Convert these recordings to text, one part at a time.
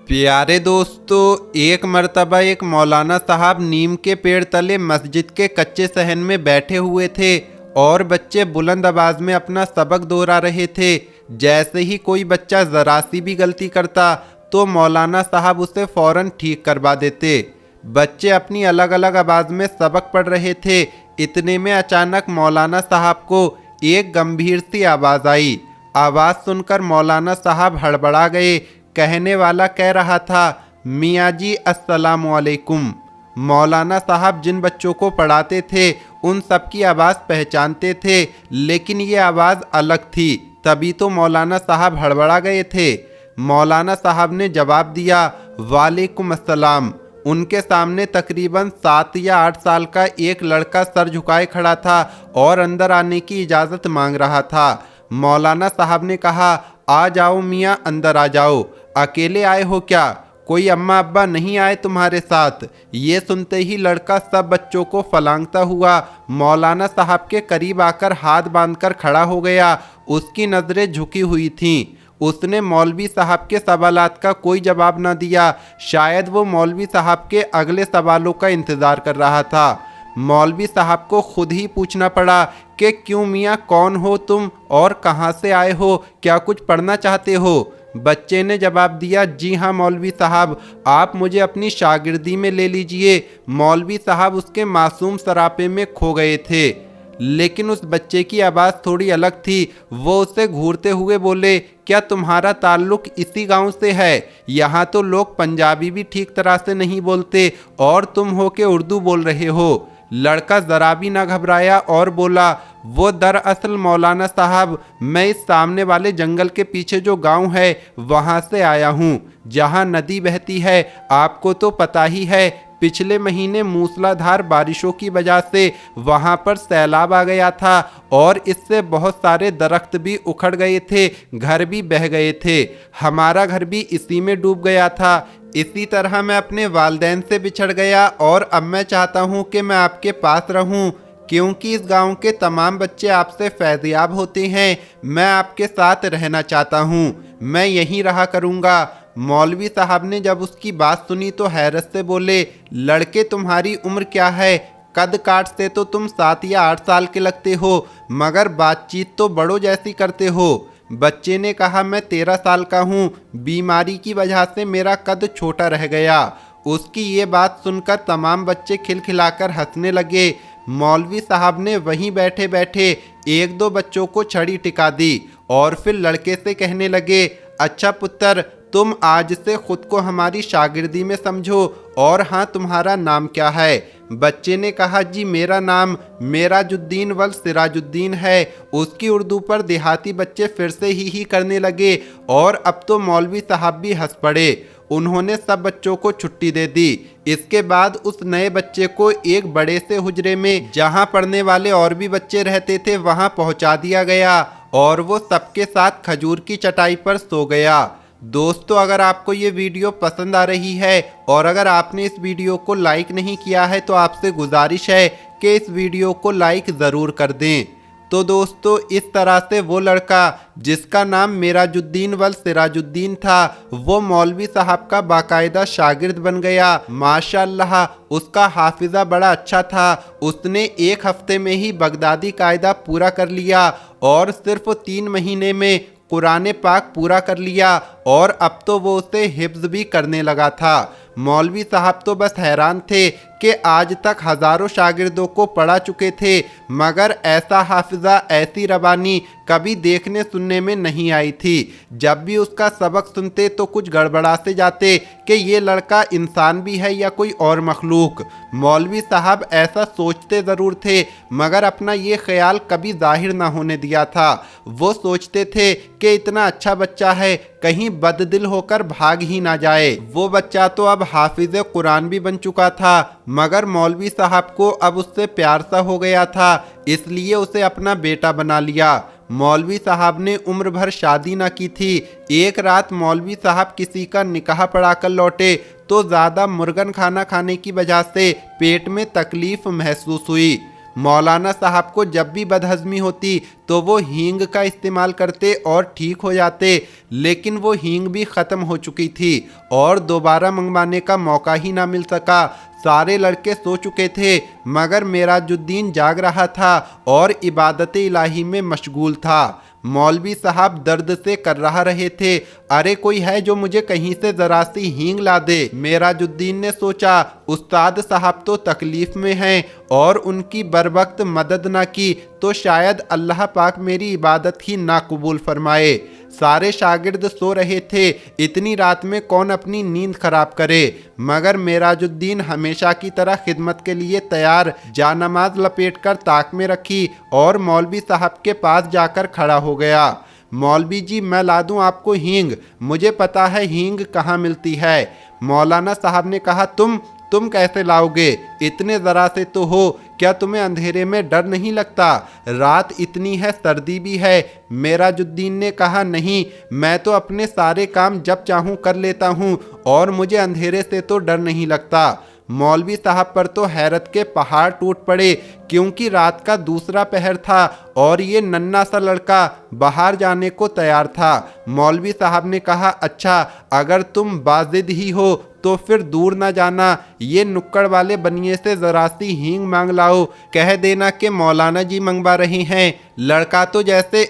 प्यारे दोस्तों, एक मर्तबा एक मौलाना साहब नीम के पेड़ तले मस्जिद के कच्चे सहन में बैठे हुए थे और बच्चे बुलंद आवाज में अपना सबक दोहरा रहे थे। जैसे ही कोई बच्चा जरा सी भी गलती करता तो मौलाना साहब उसे फौरन ठीक करवा देते। बच्चे अपनी अलग अलग आवाज में सबक पढ़ रहे थे। इतने में अचानक मौलाना साहब को एक गंभीर सी आवाज आई। आवाज सुनकर मौलाना साहब हड़बड़ा गए। कहने वाला कह रहा था, मियाँ जी अस्सलाम वालेकुम। मौलाना साहब जिन बच्चों को पढ़ाते थे उन सब की आवाज़ पहचानते थे, लेकिन ये आवाज़ अलग थी। तभी तो मौलाना साहब हड़बड़ा गए थे। मौलाना साहब ने जवाब दिया, वालेकुम अस्सलाम। उनके सामने तकरीबन 7 या 8 साल का एक लड़का सर झुकाए खड़ा था और अंदर आने की इजाज़त मांग रहा था। मौलाना साहब ने कहा, आ जाओ मियाँ, अंदर आ जाओ। अकेले आए हो क्या? कोई अम्मा अब्बा नहीं आए तुम्हारे साथ? ये सुनते ही लड़का सब बच्चों को फलांगता हुआ मौलाना साहब के करीब आकर हाथ बांधकर खड़ा हो गया। उसकी नज़रें झुकी हुई थीं। उसने मौलवी साहब के सवालात का कोई जवाब न दिया। शायद वो मौलवी साहब के अगले सवालों का इंतज़ार कर रहा था। मौलवी साहब को खुद ही पूछना पड़ा कि क्यों मियाँ, कौन हो तुम और कहाँ से आए हो? क्या कुछ पढ़ना चाहते हो? बच्चे ने जवाब दिया, जी हाँ मौलवी साहब, आप मुझे अपनी शागिर्दी में ले लीजिए। मौलवी साहब उसके मासूम सरापे में खो गए थे, लेकिन उस बच्चे की आवाज़ थोड़ी अलग थी। वो उसे घूरते हुए बोले, क्या तुम्हारा ताल्लुक इसी गांव से है? यहाँ तो लोग पंजाबी भी ठीक तरह से नहीं बोलते और तुम हो के उर्दू बोल रहे हो। लड़का ज़रा भी ना घबराया और बोला, वो दरअसल मौलाना साहब, मैं इस सामने वाले जंगल के पीछे जो गांव है वहाँ से आया हूँ, जहाँ नदी बहती है। आपको तो पता ही है, पिछले महीने मूसलाधार बारिशों की वजह से वहाँ पर सैलाब आ गया था और इससे बहुत सारे दरख्त भी उखड़ गए थे, घर भी बह गए थे। हमारा घर भी इसी में डूब गया था। इसी तरह मैं अपने वालिदैन से बिछड़ गया और अब मैं चाहता हूँ कि मैं आपके पास रहूँ, क्योंकि इस गांव के तमाम बच्चे आपसे फैज़याब होते हैं। मैं आपके साथ रहना चाहता हूँ, मैं यहीं रहा करूँगा। मौलवी साहब ने जब उसकी बात सुनी तो हैरत से बोले, लड़के तुम्हारी उम्र क्या है? कद काट से तो तुम 7 या 8 साल के लगते हो, मगर बातचीत तो बड़ों जैसी करते हो। बच्चे ने कहा, मैं 13 साल का हूँ, बीमारी की वजह से मेरा कद छोटा रह गया। उसकी ये बात सुनकर तमाम बच्चे खिलखिलाकर हंसने लगे। मौलवी साहब ने वहीं बैठे बैठे एक दो बच्चों को छड़ी टिका दी और फिर लड़के से कहने लगे, अच्छा पुत्र, तुम आज से खुद को हमारी शागिर्दी में समझो, और हाँ, तुम्हारा नाम क्या है? बच्चे ने कहा, जी मेरा नाम मेराजुद्दीन वल सिराजुद्दीन है। उसकी उर्दू पर देहाती बच्चे फिर से ही करने लगे और अब तो मौलवी साहब भी हंस पड़े। उन्होंने सब बच्चों को छुट्टी दे दी। इसके बाद उस नए बच्चे को एक बड़े से हुजरे में, जहां पढ़ने वाले और भी बच्चे रहते थे, वहां पहुंचा दिया गया और वो सबके साथ खजूर की चटाई पर सो गया। दोस्तों, अगर आपको ये वीडियो पसंद आ रही है और अगर आपने इस वीडियो को लाइक नहीं किया है तो आपसे गुजारिश है कि इस वीडियो को लाइक ज़रूर कर दें। तो दोस्तों, इस तरह से वो लड़का जिसका नाम मेराजुद्दीन वल सिराजुद्दीन था, वो मौलवी साहब का बाकायदा शागिर्द बन गया। माशाअल्लाह, उसका हाफिज़ा बड़ा अच्छा था। उसने 1 हफ्ते में ही बगदादी कायदा पूरा कर लिया और सिर्फ 3 महीने में कुरान पाक पूरा कर लिया और अब तो वो उसे हिफ्ज़ भी करने लगा था। मौलवी साहब तो बस हैरान थे कि आज तक हज़ारों शागिर्दों को पढ़ा चुके थे, मगर ऐसा हाफिज़ा, ऐसी रबानी कभी देखने सुनने में नहीं आई थी। जब भी उसका सबक सुनते तो कुछ गड़बड़ा से जाते कि ये लड़का इंसान भी है या कोई और मखलूक। मौलवी साहब ऐसा सोचते ज़रूर थे, मगर अपना ये ख्याल कभी जाहिर ना होने दिया था। वो सोचते थे कि इतना अच्छा बच्चा है, कहीं बददिल होकर भाग ही ना जाए। वो बच्चा तो अब हाफिज़ कुरान भी बन चुका था, मगर मौलवी साहब को अब उससे प्यार सा हो गया था, इसलिए उसे अपना बेटा बना लिया। मौलवी साहब ने उम्र भर शादी ना की थी। एक रात मौलवी साहब किसी का निकाह पढ़ाकर लौटे तो ज़्यादा मुर्गन खाना खाने की वजह से पेट में तकलीफ महसूस हुई। मौलाना साहब को जब भी बदहजमी होती तो वो हींग का इस्तेमाल करते और ठीक हो जाते, लेकिन वो हींग भी ख़त्म हो चुकी थी और दोबारा मंगवाने का मौका ही ना मिल सका। सारे लड़के सो चुके थे मगर मेराजुद्दीन जाग रहा था और इबादत इलाही में मशगूल था। मौलवी साहब दर्द से कर रहा रहे थे, अरे कोई है जो मुझे कहीं से जरा सी हींग ला दे। मेराजुद्दीन ने सोचा उस्ताद साहब तो तकलीफ में हैं और उनकी बरवक्त मदद ना की तो शायद अल्लाह पाक मेरी इबादत ही ना कबूल फरमाए। सारे शागिर्द सो रहे थे, इतनी रात में कौन अपनी नींद खराब करे, मगर मेराजुद्दीन हमेशा की तरह खिदमत के लिए तैयार जानमाज लपेटकर ताक में रखी और मौलवी साहब के पास जाकर खड़ा हो गया। मौलवी जी, मैं ला दूं आपको हींग? मुझे पता है हींग कहाँ मिलती है। मौलाना साहब ने कहा, तुम कैसे लाओगे? इतने ज़रा से तो हो, क्या तुम्हें अंधेरे में डर नहीं लगता? रात इतनी है, सर्दी भी है। मेराजुद्दीन ने कहा, नहीं, मैं तो अपने सारे काम जब चाहूँ कर लेता हूँ और मुझे अंधेरे से तो डर नहीं लगता। मौलवी साहब पर तो हैरत के पहाड़ टूट पड़े, क्योंकि रात का दूसरा पहर था और ये नन्हा सा लड़का बाहर जाने को तैयार था। मौलवी साहब ने कहा, अच्छा, अगर तुम बाजिद ही हो तो फिर दूर ना जाना, ये नुक्कड़ वाले बनिए से जरा सी हींग मांग लाओ, कह देना कि मौलाना जी मंगवा रहे हैं। लड़का तो जैसे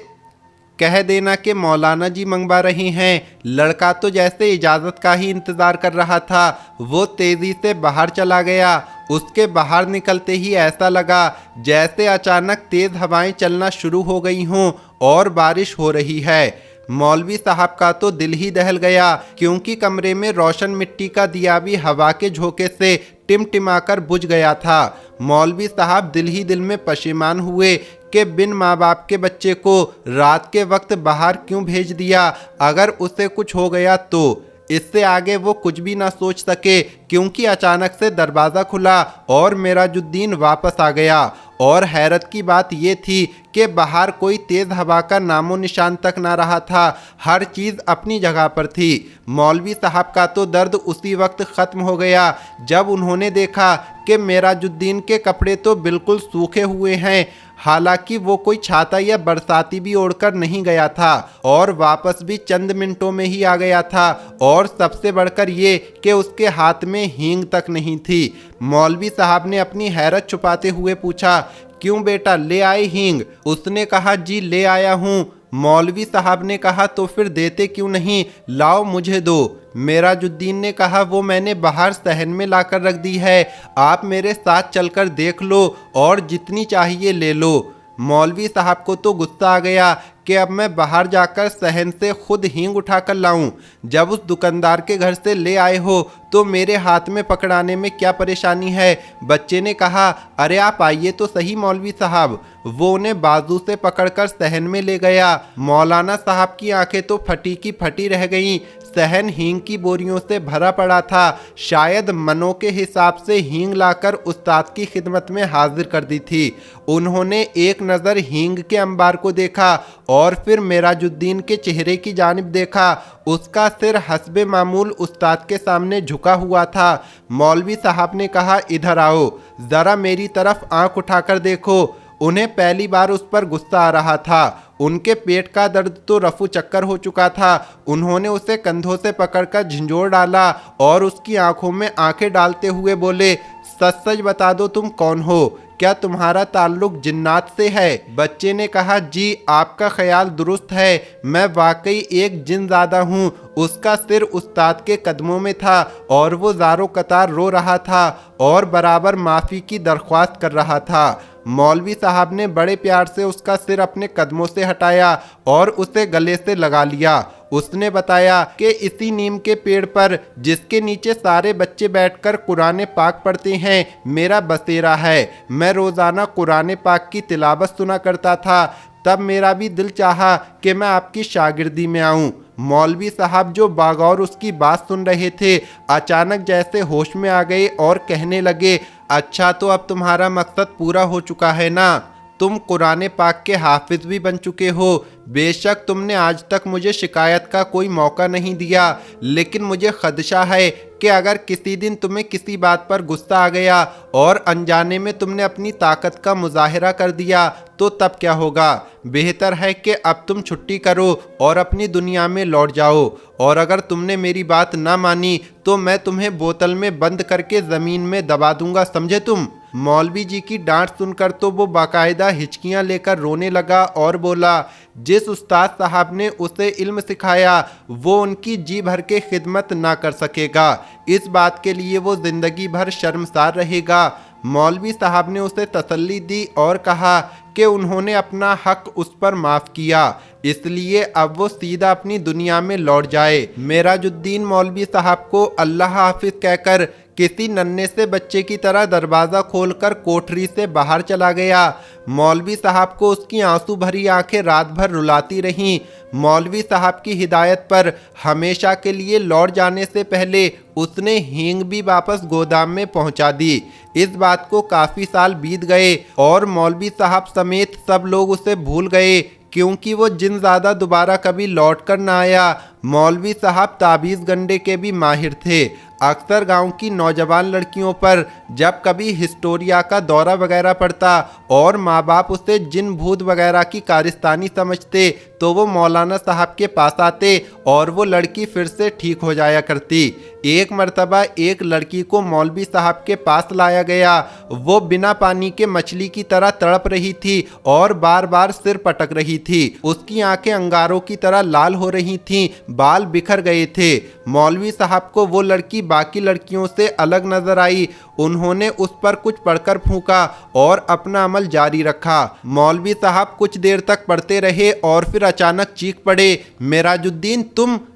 कह देना कि मौलाना जी मंगवा रहे हैं। लड़का तो जैसे इजाज़त का ही इंतज़ार कर रहा था। वो तेज़ी से बाहर चला गया। उसके बाहर निकलते ही ऐसा लगा जैसे अचानक तेज़ हवाएं चलना शुरू हो गई हों और बारिश हो रही है। मौलवी साहब का तो दिल ही दहल गया, क्योंकि कमरे में रोशन मिट्टी का दिया भी हवा के झोंके से टिमटिमाकर बुझ गया था। मौलवी साहब दिल ही दिल में पशेमान हुए कि बिन माँ बाप के बच्चे को रात के वक्त बाहर क्यों भेज दिया। अगर उसे कुछ हो गया तो। इससे आगे वो कुछ भी ना सोच सके, क्योंकि अचानक से दरवाज़ा खुला और मेराजुद्दीन वापस आ गया। और हैरत की बात ये थी कि बाहर कोई तेज़ हवा का नामो निशान तक ना रहा था। हर चीज़ अपनी जगह पर थी। मौलवी साहब का तो दर्द उसी वक्त ख़त्म हो गया जब उन्होंने देखा कि मेराजुद्दीन के कपड़े तो बिल्कुल सूखे हुए हैं। हालांकि वो कोई छाता या बरसाती भी ओढ़कर नहीं गया था और वापस भी चंद मिनटों में ही आ गया था। और सबसे बढ़कर ये कि उसके हाथ में हींग तक नहीं थी। मौलवी साहब ने अपनी हैरत छुपाते हुए पूछा, क्यों बेटा, ले आए हींग? उसने कहा, जी ले आया हूँ। मौलवी साहब ने कहा, तो फिर देते क्यों नहीं? लाओ मुझे दो। मेराजुद्दीन ने कहा, वो मैंने बाहर सहन में लाकर रख दी है, आप मेरे साथ चलकर देख लो और जितनी चाहिए ले लो। मौलवी साहब को तो गुस्सा आ गया कि अब मैं बाहर जाकर सहन से खुद हींग उठाकर लाऊं। जब उस दुकानदार के घर से ले आए हो तो मेरे हाथ में पकड़ाने में क्या परेशानी है? बच्चे ने कहा, अरे आप आइए तो सही मौलवी साहब। वो उन्हें बाजू से पकड़कर सहन में ले गया। मौलाना साहब की आंखें तो फटी की फटी रह गईं। सहन हींग की बोरियों से भरा पड़ा था। शायद मनों के हिसाब से हींग लाकर उस्ताद की खिदमत में हाजिर कर दी थी। उन्होंने एक नज़र हींग के अंबार को देखा और फिर मेराजुद्दीन के चेहरे की जानिब देखा। उसका सिर हस्बे मामूल उस्ताद के सामने झुका हुआ था। मौलवी साहब ने कहा, इधर आओ, ज़रा मेरी तरफ आंख उठाकर देखो। उन्हें पहली बार उस पर गुस्सा आ रहा था। उनके पेट का दर्द तो रफू चक्कर हो चुका था। उन्होंने उसे कंधों से पकड़कर झंझोड़ डाला और उसकी आंखों में आंखें डालते हुए बोले, सच सच बता दो, तुम कौन हो? क्या तुम्हारा ताल्लुक जिन्नात से है? बच्चे ने कहा, जी आपका ख्याल दुरुस्त है, मैं वाकई एक जिनज़ादा हूँ। उसका सिर उस्ताद के कदमों में था और वो ज़ारो कतार रो रहा था और बराबर माफ़ी की दरख्वास्त कर रहा था। मौलवी साहब ने बड़े प्यार से उसका सिर अपने कदमों से हटाया और उसे गले से लगा लिया। उसने बताया कि इसी नीम के पेड़ पर, जिसके नीचे सारे बच्चे बैठकर कुरान पाक पढ़ते हैं, मेरा बसेरा है। मैं रोज़ाना कुरान पाक की तिलावत सुना करता था। तब मेरा भी दिल चाहा कि मैं आपकी शागिर्दी में आऊं। मौलवी साहब जो बागौर उसकी बात सुन रहे थे, अचानक जैसे होश में आ गए और कहने लगे, अच्छा तो अब तुम्हारा मकसद पूरा हो चुका है ना? तुम कुरान पाक के हाफिज भी बन चुके हो। बेशक तुमने आज तक मुझे शिकायत का कोई मौका नहीं दिया, लेकिन मुझे खदशा है कि अगर किसी दिन तुम्हें किसी बात पर गुस्सा आ गया और अनजाने में तुमने अपनी ताकत का मुजाहिरा कर दिया तो तब क्या होगा। बेहतर है कि अब तुम छुट्टी करो और अपनी दुनिया में लौट जाओ, और अगर तुमने मेरी बात ना मानी तो मैं तुम्हें बोतल में बंद करके ज़मीन में दबा दूंगा, समझे तुम। मौलवी जी की डांट सुनकर तो वो बाकायदा हिचकियां लेकर रोने लगा और बोला, जिस उस्ताद साहब ने उसे इल्म सिखाया वो उनकी जी भर के खिदमत ना कर सकेगा। इस बात के लिए वो ज़िंदगी भर शर्मसार रहेगा। मौलवी साहब ने उसे तसल्ली दी और कहा कि उन्होंने अपना हक उस पर माफ़ किया, इसलिए अब वो सीधा अपनी दुनिया में लौट जाए। मेराजुद्दीन मौलवी साहब को अल्लाह हाफिज कहकर किसी नन्हे से बच्चे की तरह दरवाज़ा खोलकर कोठरी से बाहर चला गया। मौलवी साहब को उसकी आंसू भरी आंखें रात भर रुलाती रहीं। मौलवी साहब की हिदायत पर हमेशा के लिए लौट जाने से पहले उसने हींग भी वापस गोदाम में पहुंचा दी। इस बात को काफ़ी साल बीत गए और मौलवी साहब समेत सब लोग उसे भूल गए, क्योंकि वो जिनज़ादा दोबारा कभी लौट कर ना आया। मौलवी साहब ताबीज़ गंडे के भी माहिर थे। अक्सर गांव की नौजवान लड़कियों पर जब कभी हिस्टोरिया का दौरा वगैरह पड़ता और माँ बाप उसे जिन भूत वगैरह की कारिस्तानी समझते तो वो मौलाना साहब के पास आते और वो लड़की फिर से ठीक हो जाया करती। एक मर्तबा एक लड़की को मौलवी साहब के पास लाया गया। वो बिना पानी के मछली की तरह तड़प रही थी और बार बार सिर पटक रही थी। उसकी आंखें अंगारों की तरह लाल हो रही थीं, बाल बिखर गए थे। मौलवी साहब को वो लड़की बाकी लड़कियों से अलग नजर आई। उन्होंने उस पर कुछ पढ़कर फूंका और अपना अमल जारी रखा। मौलवी साहब कुछ देर तक पढ़ते रहे और फिर अचानक चीख पड़े, मेराजुद्दीन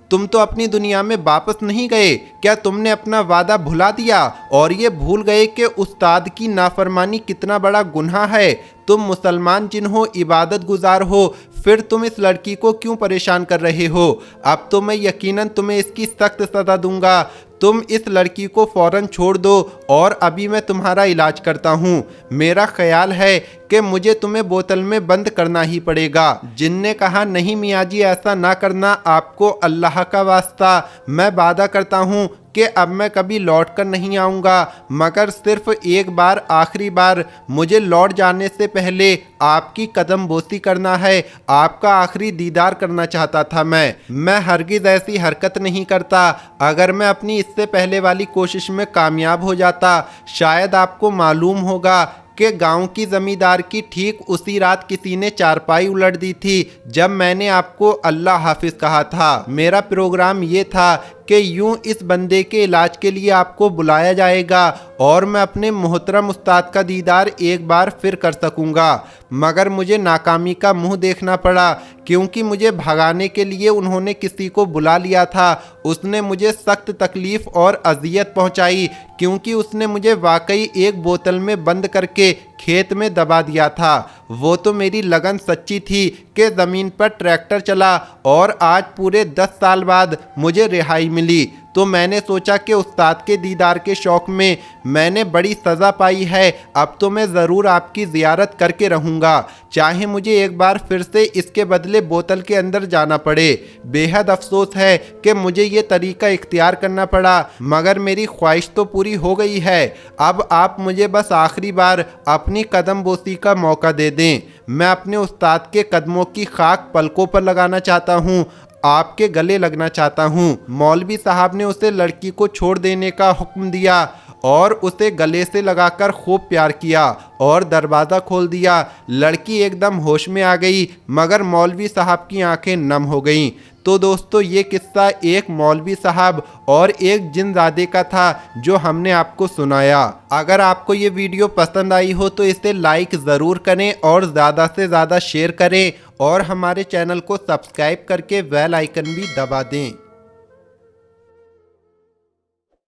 तुम तो अपनी दुनिया में वापस नहीं गए। क्या तुमने अपना वादा भुला दिया और ये भूल गए कि उस्ताद की नाफरमानी कितना बड़ा गुनाह है। तुम मुसलमान जिन हो, इबादत गुजार हो, फिर तुम इस लड़की को क्यों परेशान कर रहे हो। अब तो मैं यकीनन तुम्हें इसकी सख्त सज़ा दूंगा। तुम इस लड़की को फ़ौरन छोड़ दो और अभी मैं तुम्हारा इलाज करता हूँ। मेरा ख्याल है कि मुझे तुम्हें बोतल में बंद करना ही पड़ेगा। जिन ने कहा, नहीं मियाँ जी ऐसा ना करना, आपको अल्लाह का वास्ता, मैं वादा करता हूँ कि अब मैं कभी लौट कर नहीं आऊँगा, मगर सिर्फ एक बार, आखिरी बार मुझे लौट जाने से पहले आपकी कदम बोसी करना है। आपका आखिरी दीदार करना चाहता था मैं हरगिज़ ऐसी हरकत नहीं करता। अगर मैं अपनी इससे पहले वाली कोशिश में कामयाब हो जाता, शायद आपको मालूम होगा कि गांव की जमींदार की ठीक उसी रात किसी ने चारपाई उलट दी थी जब मैंने आपको अल्लाह हाफिज कहा था। मेरा प्रोग्राम ये था कि यूं इस बंदे के इलाज के लिए आपको बुलाया जाएगा और मैं अपने मोहतरम उस्ताद का दीदार एक बार फिर कर सकूंगा। मगर मुझे नाकामी का मुंह देखना पड़ा, क्योंकि मुझे भगाने के लिए उन्होंने किसी को बुला लिया था। उसने मुझे सख्त तकलीफ़ और अजियत पहुंचाई, क्योंकि उसने मुझे वाकई एक बोतल में बंद करके खेत में दबा दिया था। वो तो मेरी लगन सच्ची थी कि ज़मीन पर ट्रैक्टर चला और आज पूरे 10 साल बाद मुझे रिहाई मिली। तो मैंने सोचा कि उस्ताद के दीदार के शौक़ में मैंने बड़ी सज़ा पाई है, अब तो मैं ज़रूर आपकी ज़ियारत करके रहूँगा, चाहे मुझे एक बार फिर से इसके बदले बोतल के अंदर जाना पड़े। बेहद अफसोस है कि मुझे ये तरीका इख्तियार करना पड़ा, मगर मेरी ख्वाहिश तो पूरी हो गई है। अब आप मुझे बस आखिरी बार अपनी कदम बोसी का मौका दे दें। मैं अपने उस्ताद के कदमों की खाक पलकों पर लगाना चाहता हूँ, आपके गले लगना चाहता हूँ। मौलवी साहब ने उसे लड़की को छोड़ देने का हुक्म दिया और उसे गले से लगाकर खूब प्यार किया और दरवाज़ा खोल दिया। लड़की एकदम होश में आ गई, मगर मौलवी साहब की आंखें नम हो गईं। तो दोस्तों, ये किस्सा एक मौलवी साहब और एक जिनज़ादे का था जो हमने आपको सुनाया। अगर आपको ये वीडियो पसंद आई हो तो इसे लाइक ज़रूर करें और ज़्यादा से ज़्यादा शेयर करें और हमारे चैनल को सब्सक्राइब करके बेल आइकन भी दबा दें।